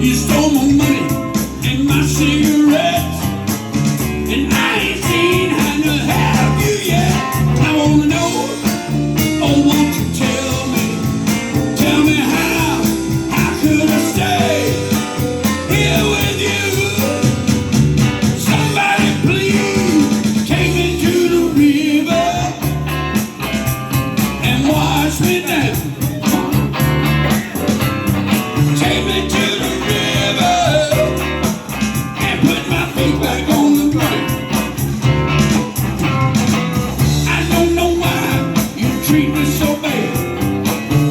You stole my money and my cigarettes, and I ain't seen how to have you yet. I wanna know, oh, won't you tell me how could I stay here with you? Somebody please take me to the river and wash me down. Take me to the river and put my feet back on the ground. I don't know why you treat me so bad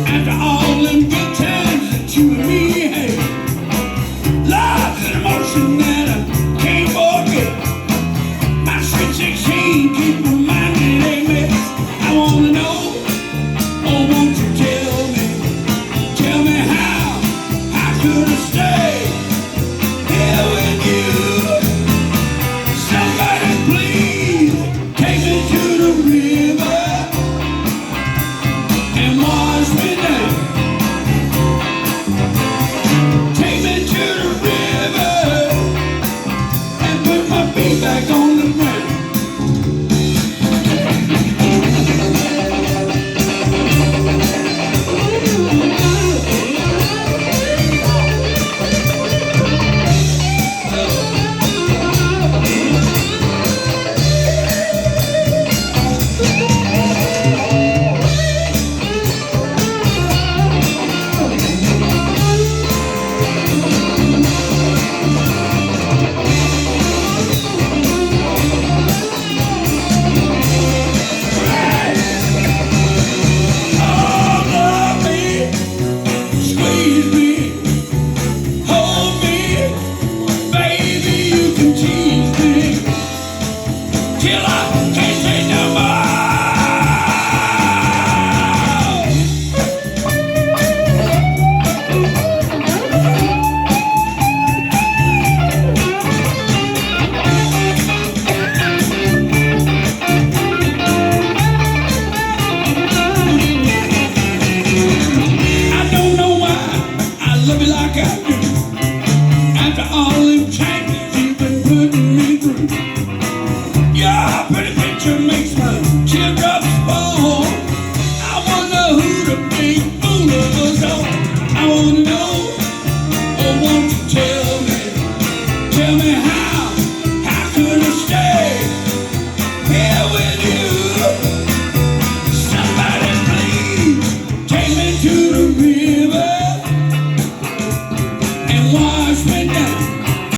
after all them good times that you and me had. Love's an emotion that I can't forget. My sweet 16 keep reminding me they mess. I wanna know, oh, won't you tell me how could I stay here with you? Somebody please take me to the river and wash me down. Take me to the river and put my feet back on the ground. Till I can't take no more. I don't know why I love you like I do. After all them changes you've been putting me through, you're pretty